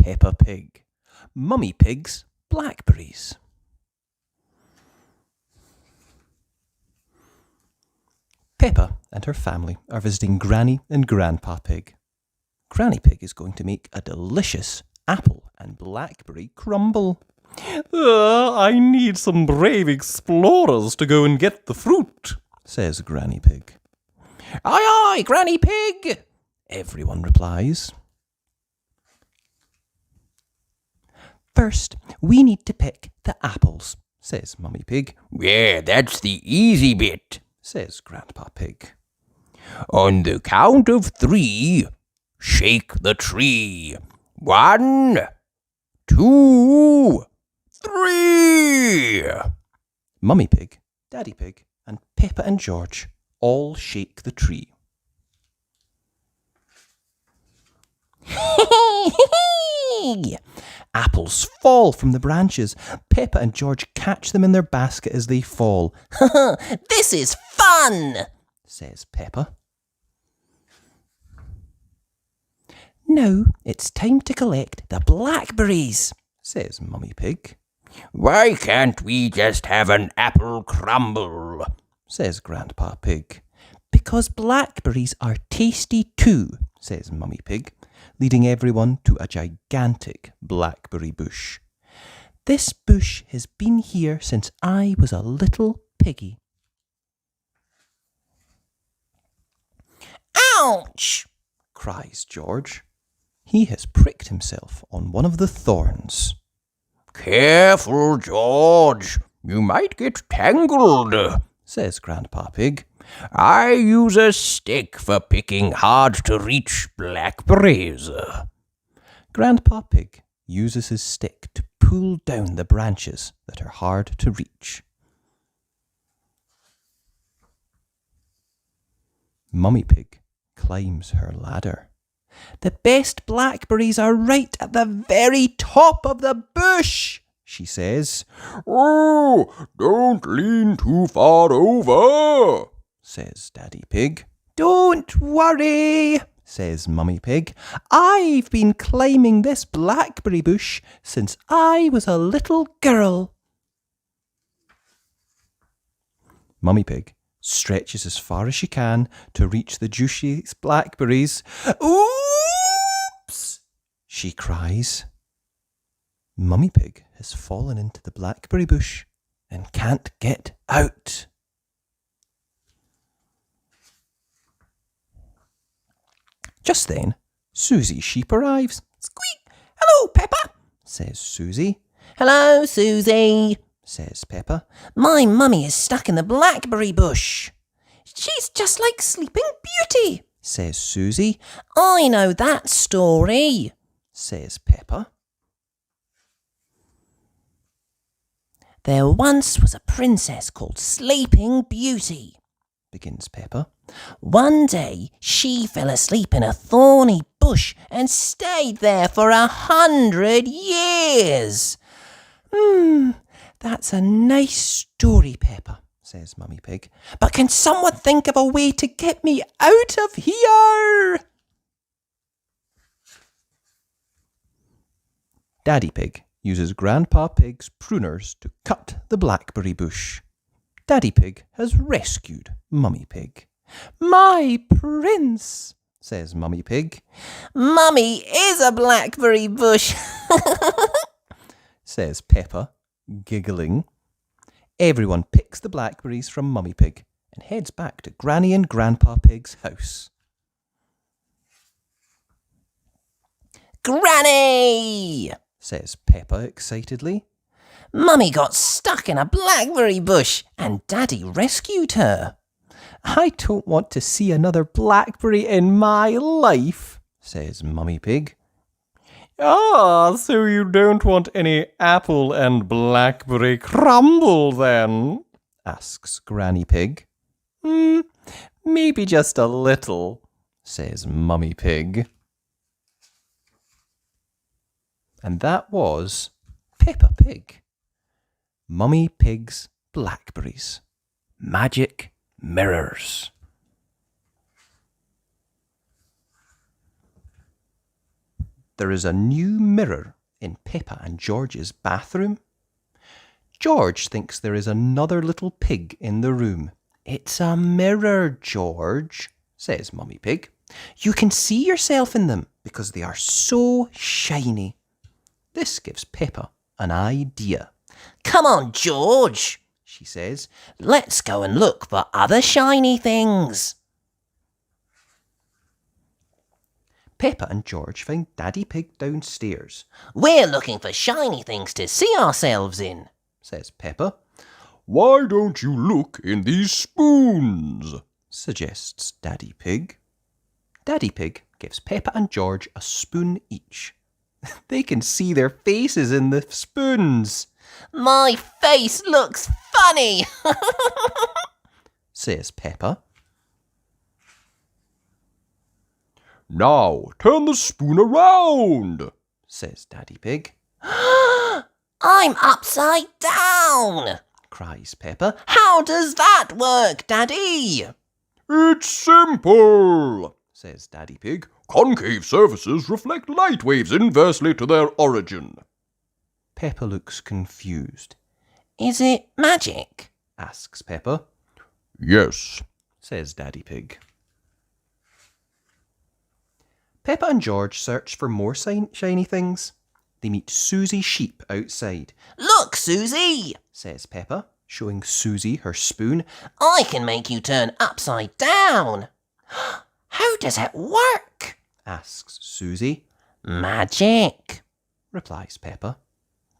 Peppa Pig. Mummy Pig's Blackberries. Peppa and her family are visiting Granny and Grandpa Pig. Granny Pig is going to make a delicious apple and blackberry crumble. I need some brave explorers to go and get the fruit, says Granny Pig. Aye, aye, Granny Pig, everyone replies. First, we need to pick the apples, says Mummy Pig. Yeah, that's the easy bit, says Grandpa Pig. On the count of 3, shake the tree. 1, 2, 3. Mummy Pig, Daddy Pig, and Peppa and George all shake the tree. Apples fall from the branches. Peppa and George catch them in their basket as they fall. This is fun, says Peppa. Now it's time to collect the blackberries, says Mummy Pig. Why can't we just have an apple crumble, says Grandpa Pig. Because blackberries are tasty too, says Mummy Pig, leading everyone to a gigantic blackberry bush. This bush has been here since I was a little piggy. Ouch, cries George. He has pricked himself on one of the thorns. Careful, George. You might get tangled, says Grandpa Pig. I use a stick for picking hard-to-reach blackberries. Grandpa Pig uses his stick to pull down the branches that are hard to reach. Mummy Pig climbs her ladder. The best blackberries are right at the very top of the bush, she says. Oh, don't lean too far over, says Daddy Pig. Don't worry, says Mummy Pig. I've been climbing this blackberry bush since I was a little girl. Mummy Pig stretches as far as she can to reach the juiciest blackberries. Oops! She cries. Mummy Pig has fallen into the blackberry bush and can't get out. Just then, Susie Sheep arrives. Squeak! Hello, Peppa, says Susie. Hello, Susie, says Peppa. My mummy is stuck in the blackberry bush. She's just like Sleeping Beauty, says Susie. I know that story, says Peppa. There once was a princess called Sleeping Beauty, begins Peppa. One day she fell asleep in a thorny bush and stayed there for 100 years. That's a nice story, Peppa, says Mummy Pig. But can someone think of a way to get me out of here? Daddy Pig uses Grandpa Pig's pruners to cut the blackberry bush. Daddy Pig has rescued Mummy Pig. My prince, says Mummy Pig. Mummy is a blackberry bush, says Peppa, giggling. Everyone picks the blackberries from Mummy Pig and heads back to Granny and Grandpa Pig's house. Granny, says Peppa excitedly. Mummy got stuck in a blackberry bush and Daddy rescued her. I don't want to see another blackberry in my life, says Mummy Pig. Ah, so you don't want any apple and blackberry crumble then? Asks Granny Pig. Maybe just a little, says Mummy Pig. And that was Peppa Pig. Mummy Pig's Blackberries. Magic mirrors. there is a new mirror in Peppa and George's bathroom. George thinks there is another little pig in the room. It's a mirror, George, says Mummy Pig. You can see yourself in them because they are so shiny. This gives Peppa an idea. Come on, George, she says. Let's go and look for other shiny things. Peppa and George find Daddy Pig downstairs. We're looking for shiny things to see ourselves in, says Peppa. Why don't you look in these spoons? Suggests Daddy Pig. Daddy Pig gives Peppa and George a spoon each. They can see their faces in the spoons. My face looks funny, says Peppa. Now turn the spoon around, says Daddy Pig. I'm upside down, cries Peppa. How does that work, Daddy? It's simple, says Daddy Pig. Concave surfaces reflect light waves inversely to their origin. Peppa looks confused. Is it magic? Asks Peppa. Yes, says Daddy Pig. Peppa and George search for more shiny things. They meet Susie Sheep outside. Look, Susie, says Peppa, showing Susie her spoon. I can make you turn upside down. How does it work? Asks Susie. Magic, replies Peppa.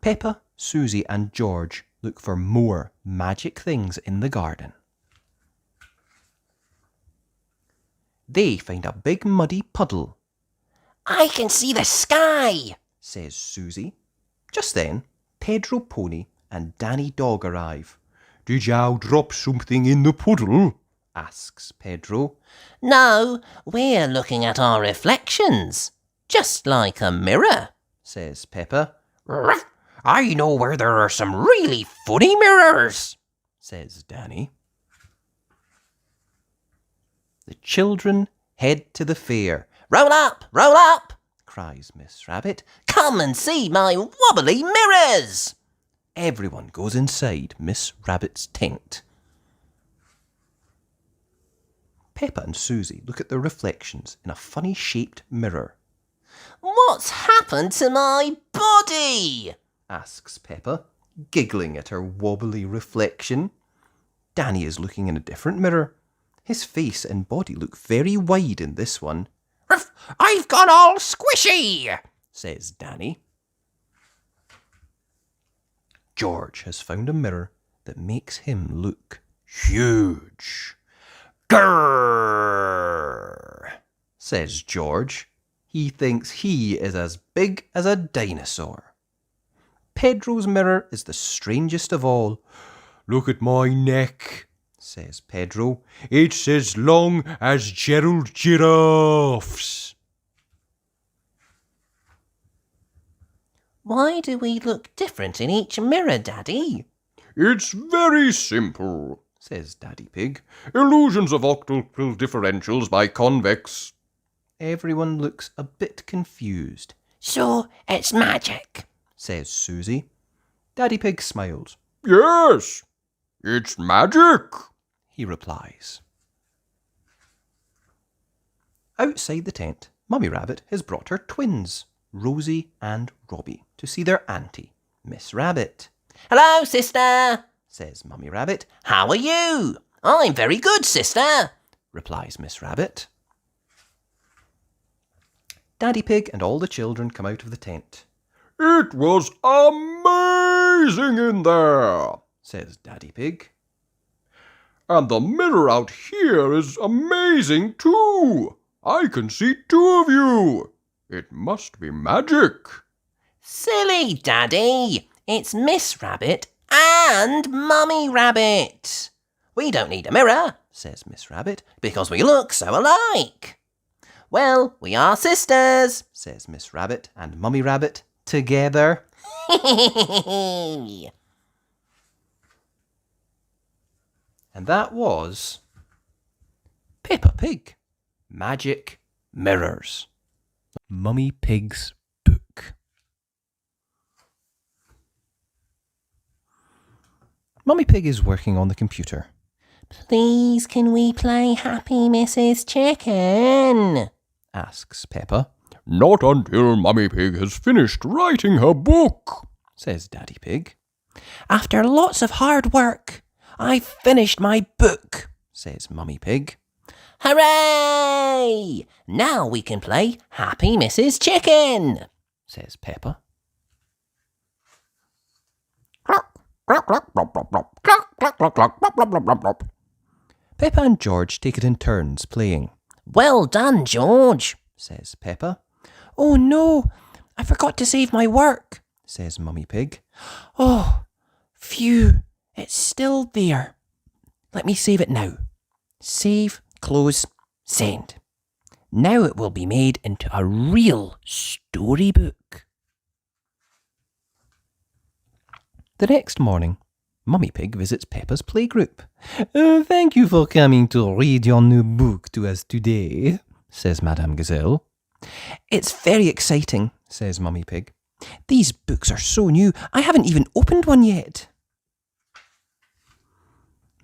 Peppa, Susie and George look for more magic things in the garden. They find a big muddy puddle. I can see the sky, says Susie. Just then, Pedro Pony and Danny Dog arrive. Did you drop something in the puddle? Asks Pedro. No, we're looking at our reflections, just like a mirror, says Peppa. I know where there are some really funny mirrors, says Danny. The children head to the fair. Roll up, cries Miss Rabbit. Come and see my wobbly mirrors. Everyone goes inside Miss Rabbit's tent. Peppa and Susie look at their reflections in a funny-shaped mirror. What's happened to my body? Asks Peppa, giggling at her wobbly reflection. Danny is looking in a different mirror. His face and body look very wide in this one. I've gone all squishy, says Danny. George has found a mirror that makes him look huge. Grrr, says George. He thinks he is as big as a dinosaur. Pedro's mirror is the strangest of all. Look at my neck, says Pedro. It's as long as Gerald Giraffe's. Why do we look different in each mirror, Daddy? It's very simple, says Daddy Pig. Illusions of octuple differentials by convex. Everyone looks a bit confused. So it's magic, says Susie. Daddy Pig smiles. Yes, it's magic, he replies. Outside the tent, Mummy Rabbit has brought her twins, Rosie and Robbie, to see their auntie, Miss Rabbit. Hello, sister, says Mummy Rabbit. How are you? I'm very good, sister, replies Miss Rabbit. Daddy Pig and all the children come out of the tent. It was amazing in there, says Daddy Pig. And the mirror out here is amazing too. I can see two of you. It must be magic. Silly, Daddy. It's Miss Rabbit and Mummy Rabbit. We don't need a mirror, says Miss Rabbit, because we look so alike. Well, we are sisters, says Miss Rabbit and Mummy Rabbit together. And that was Peppa Pig, Magic Mirrors. Mummy Pig's Mummy Pig is working on the computer. Please, can we play Happy Mrs. Chicken? Asks Peppa. Not until Mummy Pig has finished writing her book, Says Daddy Pig. After lots of hard work, I've finished my book, Says Mummy Pig. Hooray! Now we can play Happy Mrs. Chicken, Says Peppa. Peppa and George take it in turns playing. Well done, George, Says Peppa. Oh no, I forgot to save my work, Says Mummy Pig. Oh, phew, it's still there. Let me save it now. Save, close, send. Now it will be made into a real storybook. The next morning, Mummy Pig visits Peppa's playgroup. Thank you for coming to read your new book to us today, says Madame Gazelle. It's very exciting, Says Mummy Pig. These books are so new, I haven't even opened one yet.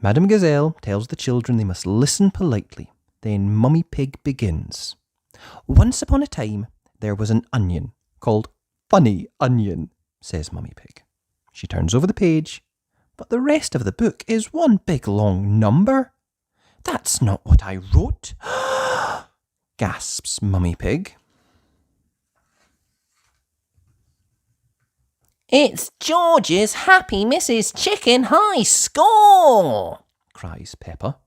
Madame Gazelle tells the children they must listen politely. Then Mummy Pig begins. Once upon a time, There was an onion called Funny Onion, says Mummy Pig. She turns over the page, but the rest of the book is one big long number. That's not what I wrote, Gasps Mummy Pig. It's George's Happy Mrs. Chicken high score, Cries Peppa.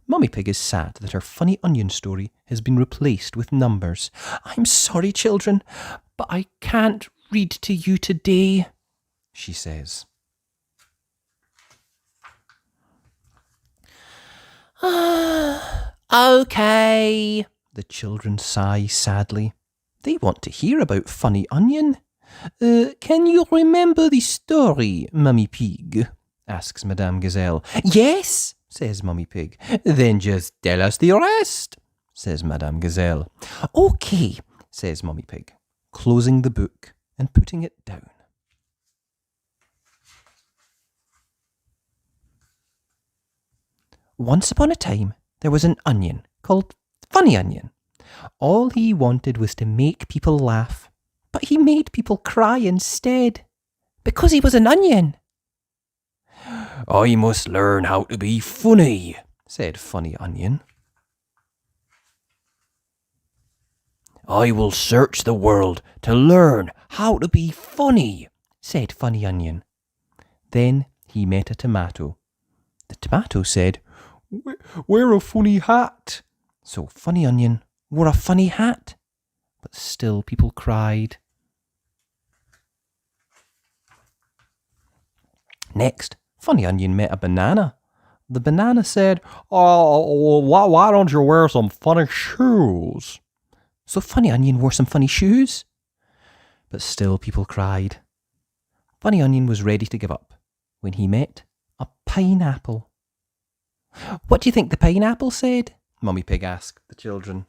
Mummy Pig is sad that her funny onion story has been replaced with numbers. I'm sorry, children, but I can't read to you today, she says. Okay, The children sigh sadly. They want to hear about Funny Onion. Can you remember the story, Mummy Pig? Asks Madame Gazelle. Yes, Says Mummy Pig. Then just tell us the rest, says Madame Gazelle. Okay, Says Mummy Pig, closing the book and putting it down. Once upon a time, there was an onion called Funny Onion. All he wanted was to make people laugh, but he made people cry instead, because he was an onion. I must learn how to be funny, said Funny Onion. I will search the world to learn how to be funny, said Funny Onion. Then he met a tomato. The tomato said, Wear a funny hat. So Funny Onion wore a funny hat, but still people cried. Next, Funny Onion met a banana. The banana said, why don't you wear some funny shoes? So Funny Onion wore some funny shoes, but still people cried. Funny Onion was ready to give up when he met a pineapple. What do you think the pineapple said? Mummy Pig asked the children.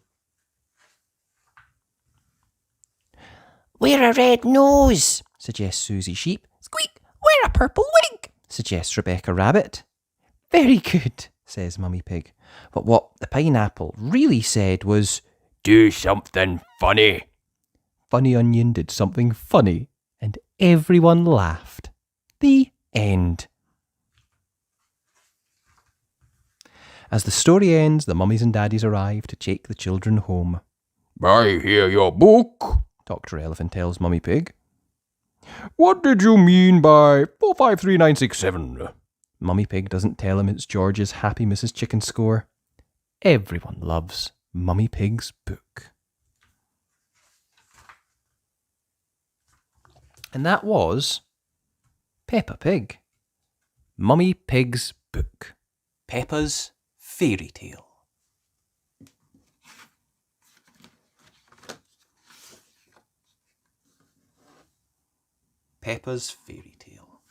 Wear a red nose, Suggests Susie Sheep. Squeak, wear a purple wig, Suggests Rebecca Rabbit. Very good, says Mummy Pig. But what the pineapple really said was, Do something funny. Funny Onion did something funny, and everyone laughed. The end. As the story ends, the mummies and daddies arrive to take the children home. I hear your book, Dr. Elephant tells Mummy Pig. What did you mean by 453967? Mummy Pig doesn't tell him it's George's Happy Mrs. Chicken score. Everyone loves Mummy Pig's book. And that was Peppa Pig, Mummy Pig's book, Peppa's fairy tale. Peppa's fairy tale.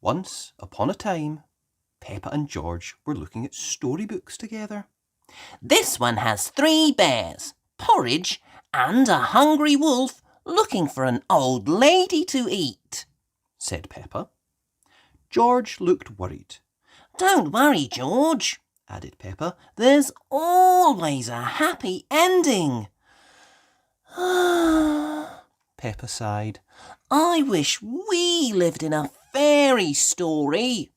Once upon a time, Peppa and George were looking at storybooks together. This one has 3 bears, porridge, and a hungry wolf looking for an old lady to eat, said Peppa. George looked worried. Don't worry, George, added Peppa. There's always a happy ending. Peppa sighed. I wish we lived in a fairy story.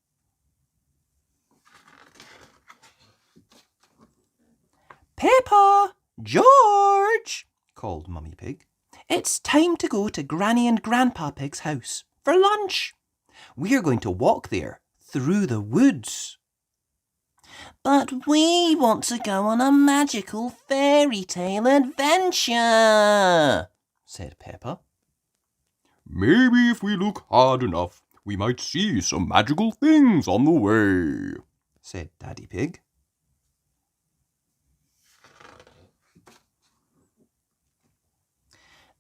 Peppa! George! Called Mummy Pig. It's time to go to Granny and Grandpa Pig's house for lunch. We're going to walk there through the woods. But we want to go on a magical fairy tale adventure, said Peppa. Maybe if we look hard enough, we might see some magical things on the way, said Daddy Pig.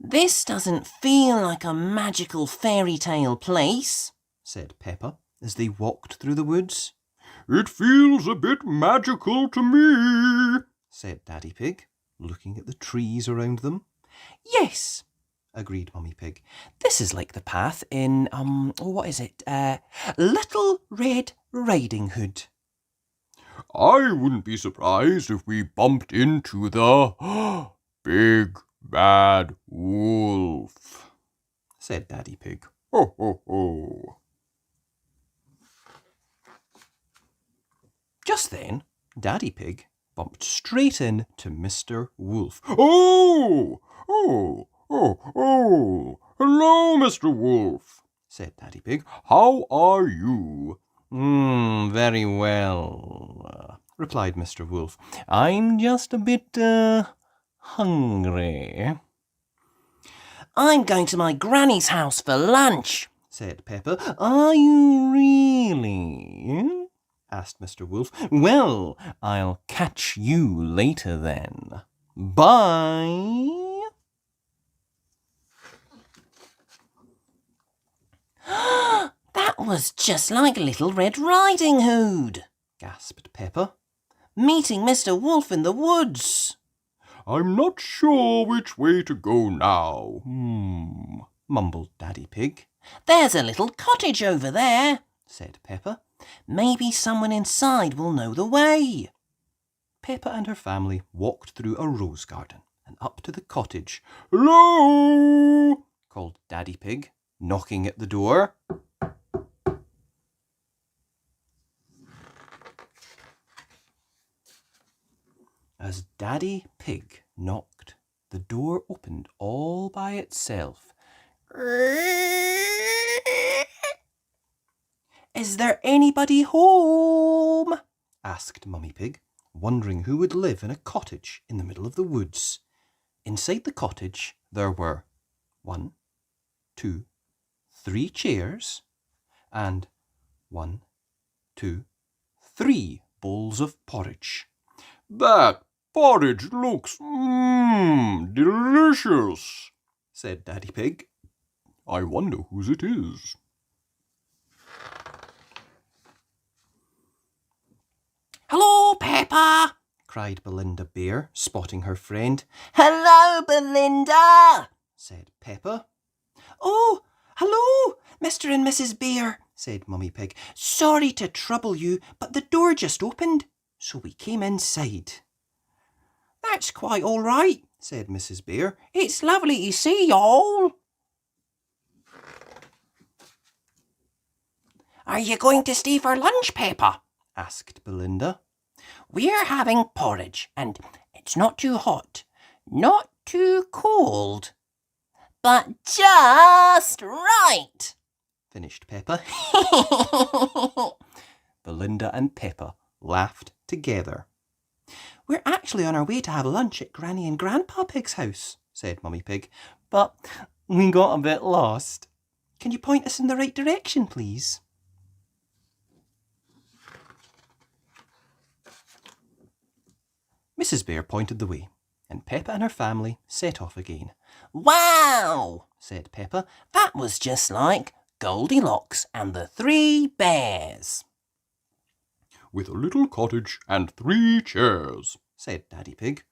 This doesn't feel like a magical fairy tale place, said Peppa as they walked through the woods. It feels a bit magical to me, said Daddy Pig, looking at the trees around them. Yes, agreed Mummy Pig. This is like the path in, what is it? Little Red Riding Hood. I wouldn't be surprised if we bumped into the big bad wolf, said Daddy Pig. Ho, ho, ho. Just then, Daddy Pig bumped straight in to Mr. Wolf. Oh! Oh! Oh! Oh! Hello, Mr. Wolf, said Daddy Pig. How are you? Very well, replied Mr. Wolf. I'm just a bit, hungry. I'm going to my granny's house for lunch, said Peppa. Are you really? Asked Mr. Wolf. Well, I'll catch you later then. Bye. That was just like Little Red Riding Hood, gasped Peppa. Meeting Mr. Wolf in the woods. I'm not sure which way to go now. Mumbled Daddy Pig. There's a little cottage over there, said Peppa. Maybe someone inside will know the way. Peppa and her family walked through a rose garden and up to the cottage. Hello! Called Daddy Pig, knocking at the door. As Daddy Pig knocked, the door opened all by itself. Is there anybody home? Asked Mummy Pig, wondering who would live in a cottage in the middle of the woods. Inside the cottage there were 1, 2, 3 chairs and 1, 2, 3 bowls of porridge. That porridge looks, delicious, said Daddy Pig. I wonder whose it is. Hello, Peppa, cried Belinda Bear, spotting her friend. Hello, Belinda, said Peppa. Oh, hello, Mr. and Mrs. Bear, said Mummy Pig. Sorry to trouble you, but the door just opened, so we came inside. That's quite all right, said Mrs. Bear. It's lovely to see y'all. Are you going to stay for lunch, Peppa? Asked Belinda. We're having porridge, and it's not too hot, not too cold, but just right, finished Peppa. Belinda and Peppa laughed together. We're actually on our way to have lunch at Granny and Grandpa Pig's house, said Mummy Pig, but we got a bit lost. Can you point us in the right direction, please? Mrs. Bear pointed the way, and Peppa and her family set off again. Wow, said Peppa. That was just like Goldilocks and the 3 bears. With a little cottage and 3 chairs, said Daddy Pig.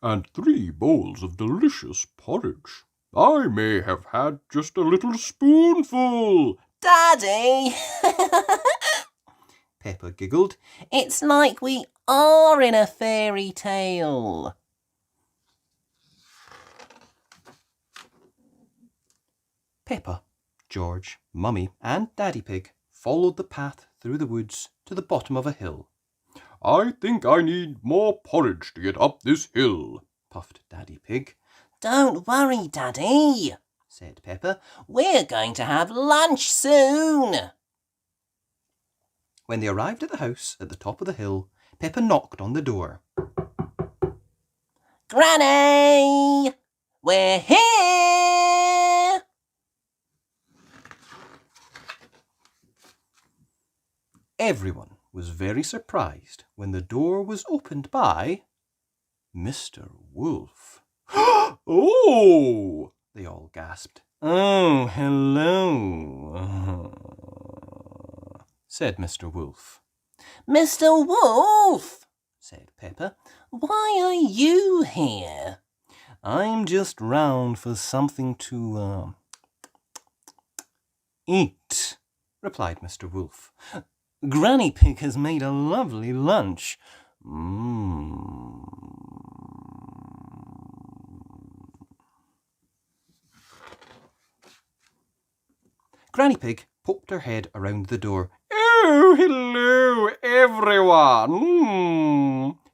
And 3 bowls of delicious porridge, I may have had just a little spoonful. Daddy! Peppa giggled. It's like we are in a fairy tale. Peppa, George, Mummy and Daddy Pig followed the path through the woods to the bottom of a hill. I think I need more porridge to get up this hill, puffed Daddy Pig. Don't worry, Daddy, said Peppa. We're going to have lunch soon. When they arrived at the house at the top of the hill, Peppa knocked on the door. Granny! We're here! Everyone was very surprised when the door was opened by Mr. Wolf. Oh! They all gasped. Oh, hello, said Mr. Wolf. Mr. Wolf, said Peppa. why are you here? I'm just round for something to eat, replied Mr. Wolf. Granny Pig has made a lovely lunch. Granny Pig poked her head around the door. Oh, hello, everyone,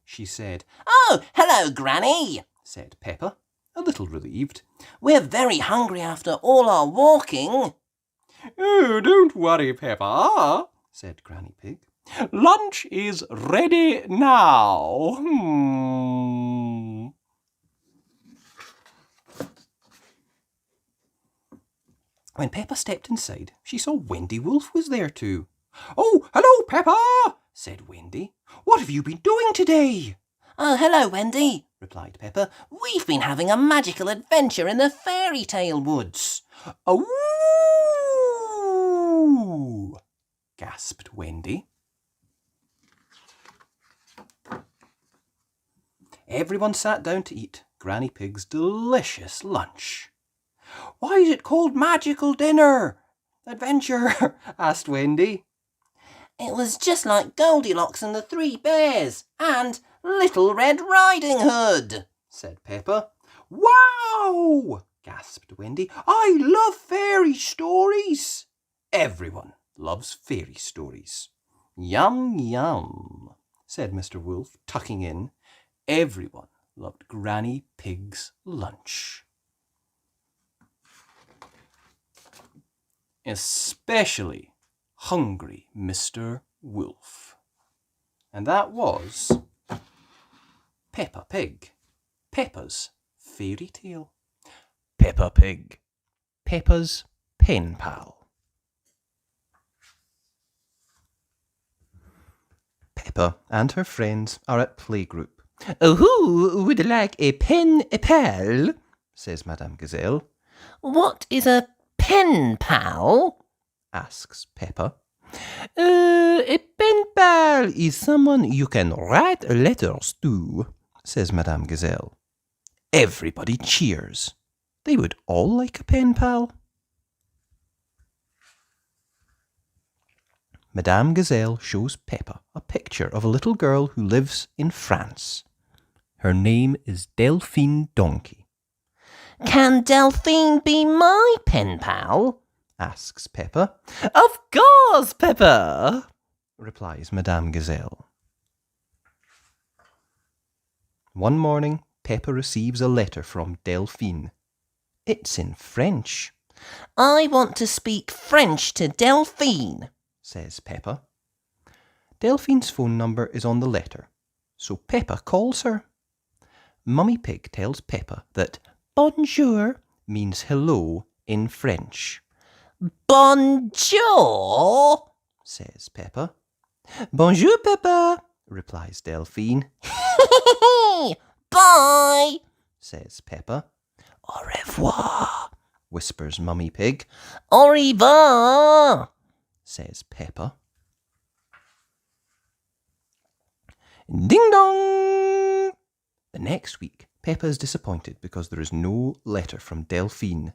she said. Oh, hello, Granny, said Peppa, a little relieved. We're very hungry after all our walking. Oh, don't worry, Peppa, said Granny Pig. Lunch is ready now. When Peppa stepped inside, she saw Wendy Wolf was there too. Oh, hello, Peppa, said Wendy. What have you been doing today? Oh, hello, Wendy, replied Peppa. We've been having a magical adventure in the fairy tale woods. Oh! gasped Wendy. Everyone sat down to eat Granny Pig's delicious lunch. Why is it called magical dinner? Adventure? asked Wendy. It was just like Goldilocks and the Three Bears and Little Red Riding Hood, said Peppa. Wow! gasped Wendy. I love fairy stories. Everyone loves fairy stories. Yum, yum, said Mr. Wolf, tucking in. Everyone loved Granny Pig's lunch. Especially hungry Mr. Wolf. And that was Peppa Pig, Peppa's fairy tale. Peppa Pig, Peppa's pen pal. Peppa and her friends are at playgroup. Who would like a pen pal? Says Madame Gazelle. What is a pen pal? Asks Peppa. A pen pal is someone you can write letters to, says Madame Gazelle. Everybody cheers. They would all like a pen pal. Madame Gazelle shows Peppa a picture of a little girl who lives in France. Her name is Delphine Donkey. Can Delphine be my pen pal? Asks Peppa. Of course, Peppa, replies Madame Gazelle. One morning, Peppa receives a letter from Delphine. It's in French. I want to speak French to Delphine, says Peppa. Delphine's phone number is on the letter, so Peppa calls her. Mummy Pig tells Peppa that bonjour means hello in French. Bonjour, says Peppa. Bonjour, Peppa, replies Delphine. Bye, says Peppa. Au revoir, whispers Mummy Pig. au revoir, says Peppa. Ding dong! The next week, Peppa is disappointed because there is no letter from Delphine.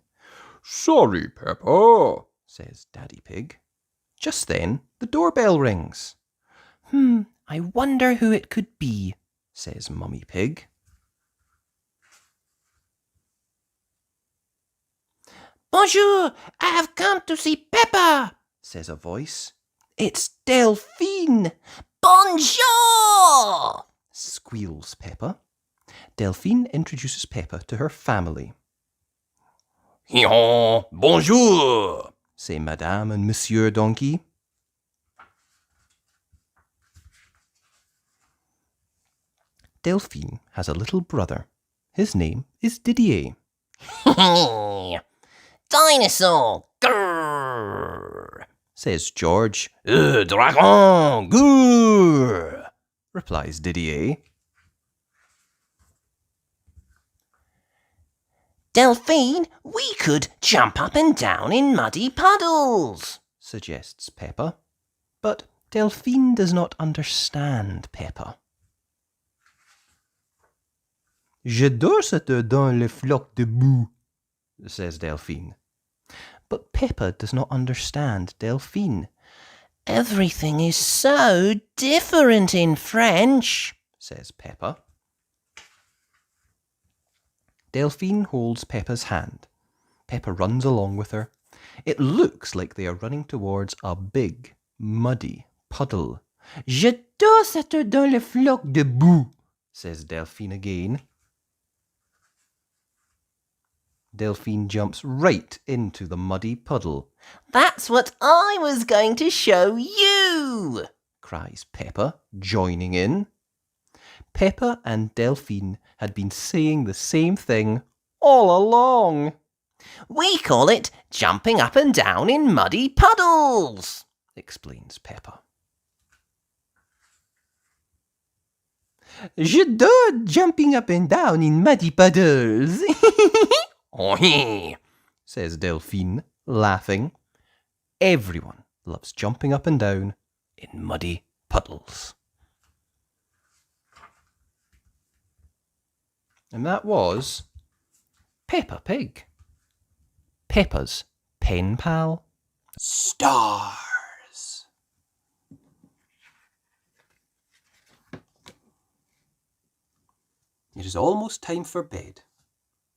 Sorry, Peppa, says Daddy Pig. Just then, the doorbell rings. I wonder who it could be, says Mummy Pig. Bonjour, I have come to see Peppa, says a voice. It's Delphine, Bonjour! squeals Peppa. Delphine introduces Peppa to her family. Hi-ho, bonjour! Say Madame and Monsieur Donkey. Delphine has a little brother. His name is Didier. Dinosaur! Grrr! Says George. Dragon! Grrr! Replies Didier. Delphine, we could jump up and down in muddy puddles, Suggests Peppa. But Delphine does not understand Peppa. J'adore sauter dans les flocs de boue, says Delphine. But Peppa does not understand Delphine. Everything is so different in French, says Peppa. Delphine holds Peppa's hand. Peppa runs along with her. It looks like they are running towards a big, muddy puddle. J'adore sauter dans les flocs de boue, says Delphine again. Delphine jumps right into the muddy puddle. That's what I was going to show you, cries Peppa, joining in. Peppa and Delphine had been saying the same thing all along. We call it jumping up and down in muddy puddles, explains Peppa. J'adore jumping up and down in muddy puddles, says Delphine, laughing. Everyone loves jumping up and down in muddy puddles. And that was Peppa Pig, Peppa's pen pal. Stars. It is almost time for bed.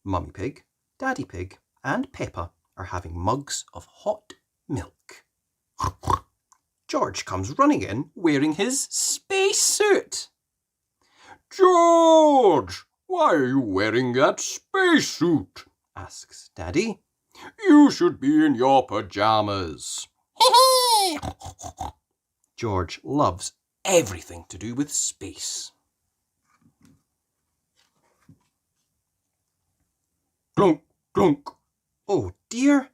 Mummy Pig, Daddy Pig and Peppa are having mugs of hot milk. George comes running in wearing his space suit. George, why are you wearing that spacesuit? Asks Daddy. You should be in your pajamas. George loves everything to do with space. Clunk, clunk. Oh dear!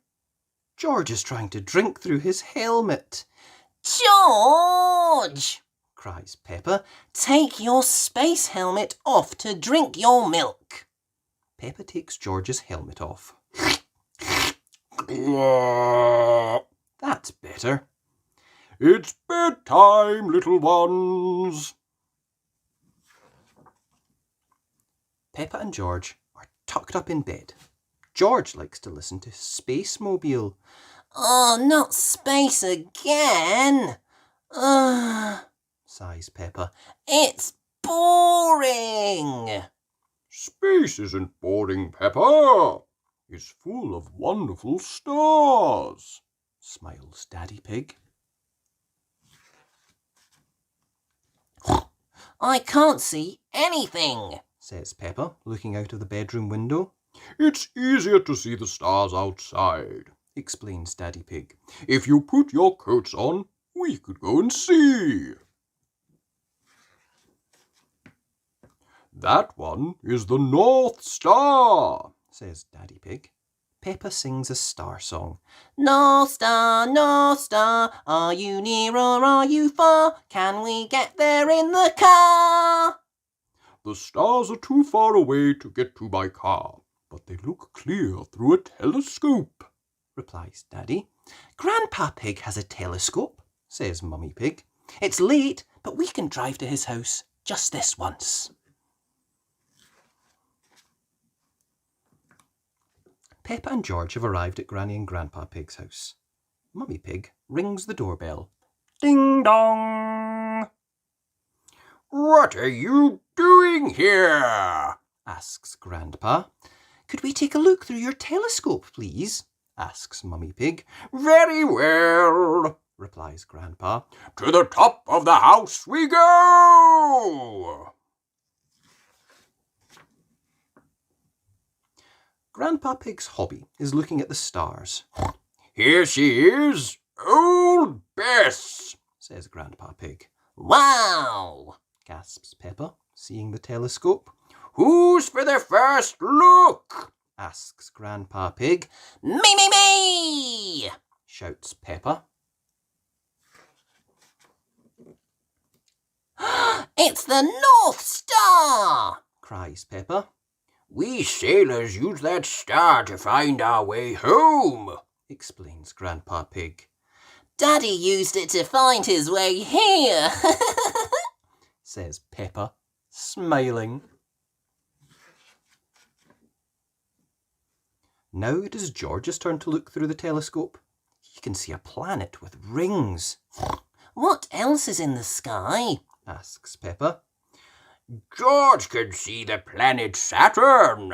George is trying to drink through his helmet. George, cries Peppa. take your space helmet off to drink your milk. Peppa takes George's helmet off. That's better. It's bedtime, little ones. Peppa and George are tucked up in bed. George likes to listen to Space Mobile. Oh, not space again. Sighs Peppa. It's boring. Space isn't boring, Peppa. It's full of wonderful stars, smiles Daddy Pig. I can't see anything, says Peppa, looking out of the bedroom window. It's easier to see the stars outside, explains Daddy Pig. If you put your coats on, we could go and see. That one is the North Star, says Daddy Pig. Peppa sings a star song. North Star, are you near or are you far? Can we get there in the car? The stars are too far away to get to by car, but they look clear through a telescope, replies Daddy. Grandpa Pig has a telescope, says Mummy Pig. It's late, but we can drive to his house just this once. Peppa and George have arrived at Granny and Grandpa Pig's house. Mummy Pig rings the doorbell. Ding dong! What are you doing here? Asks Grandpa. Could we take a look through your telescope, please? Asks Mummy Pig. Very well, Replies Grandpa. to the top of the house we go. Grandpa Pig's hobby is looking at the stars. Here she is, old Bess, Says Grandpa Pig. Wow! Gasps Peppa, seeing the telescope. Who's for the first look? Asks Grandpa Pig. Me! Shouts Peppa. It's the North Star! Cries Peppa. We sailors use that star to find our way home, Explains Grandpa Pig. Daddy used it to find his way here. Says Peppa, smiling. Now it is George's turn to look through the telescope. He can see a planet with rings. What else is in the sky? Asks Peppa. George can see the planet Saturn,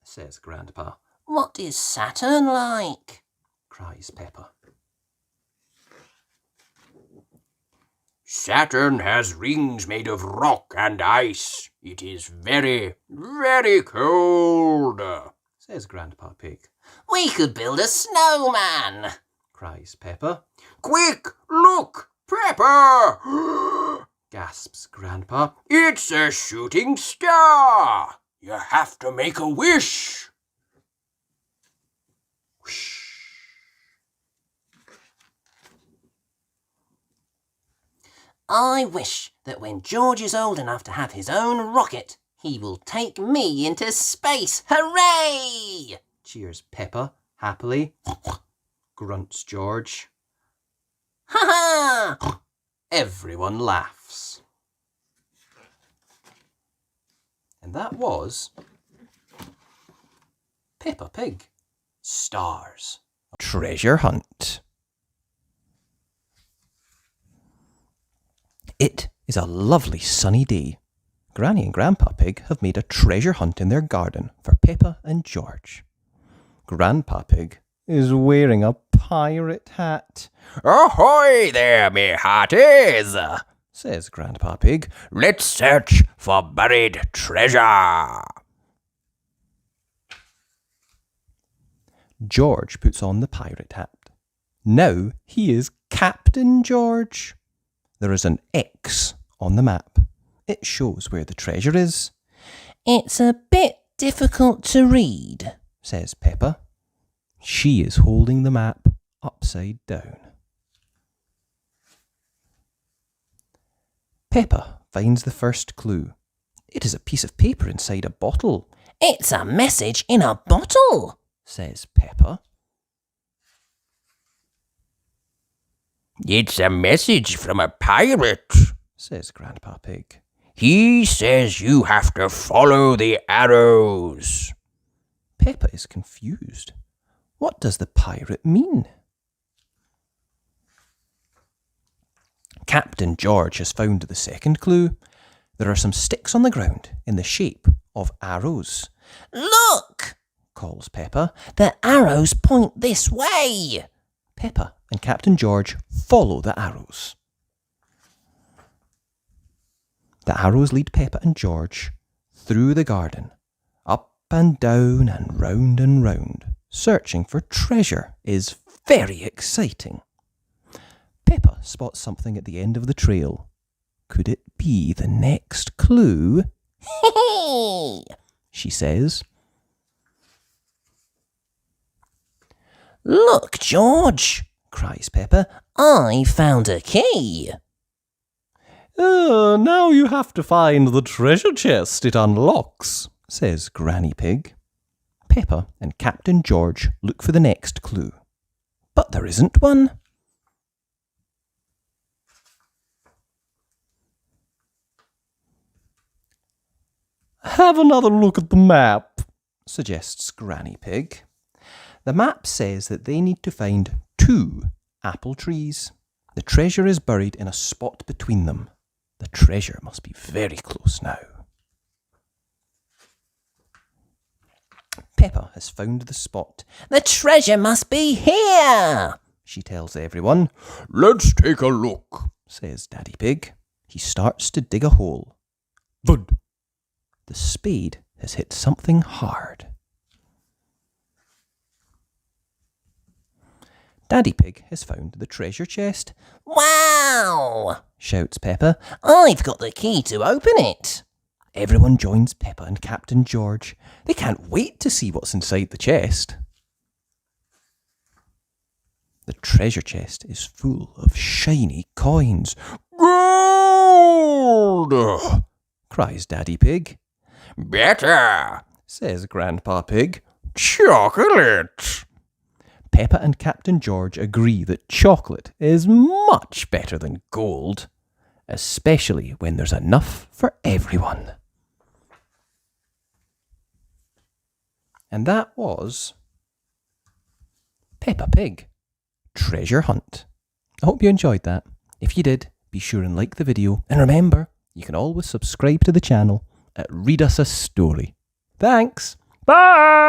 Says Grandpa. What is Saturn like? Cries Peppa. Saturn has rings made of rock and ice. It is very, very cold, Says Grandpa Pig. We could build a snowman. Cries Peppa. Quick, look, Peppa! Gasps Grandpa. It's a shooting star. You have to make a wish. Whoosh. I wish that when George is old enough to have his own rocket, he will take me into space. Hooray! Cheers Peppa happily. Grunts George. Ha ha! Everyone laughs. And that was Peppa Pig. Stars. Treasure hunt. It is a lovely sunny day. Granny and Grandpa Pig have made a treasure hunt in their garden for Peppa and George. Grandpa Pig is wearing a pirate hat. Ahoy there, me hearties, Says Grandpa Pig. Let's search for buried treasure. George puts on the pirate hat. Now he is Captain George. There is an X on the map. It shows where the treasure is. It's a bit difficult to read, Says Peppa. She is holding the map upside down. Peppa finds the first clue. It is a piece of paper inside a bottle, It's a message in a bottle. says Peppa. It's a message from a pirate. Says Grandpa Pig. He says you have to follow the arrows. Peppa is confused. What does the pirate mean? Captain George has found the second clue. There are some sticks on the ground in the shape of arrows. Look! Calls Peppa. The arrows point this way. Peppa and Captain George follow the arrows. The arrows lead Peppa and George through the garden, up and down and round. Searching for treasure is very exciting. Peppa spots something at the end of the trail. Could it be the next clue? She says. Look, George, Cries Peppa. I found a key. Now you have to find the treasure chest it unlocks, says Granny Pig. Peppa and Captain George look for the next clue. But there isn't one. Have another look at the map, suggests Granny Pig. The map says that they need to find 2 apple trees. The treasure is buried in a spot between them. The treasure must be very close now. Peppa has found the spot. The treasure must be here, She tells everyone. Let's take a look, Says Daddy Pig. He starts to dig a hole. Thud. The spade has hit something hard. Daddy Pig has found the treasure chest. Wow, Shouts Peppa. I've got the key to open it. Everyone joins Peppa and Captain George. They can't wait to see what's inside the chest. The treasure chest is full of shiny coins. Gold! Cries Daddy Pig. Better! Says Grandpa Pig. Chocolate! Peppa and Captain George agree that chocolate is much better than gold, especially when there's enough for everyone. And that was Peppa Pig, Treasure Hunt. I hope you enjoyed that. If you did, be sure and like the video. And remember, you can always subscribe to the channel at Read Us a Story. Thanks. Bye!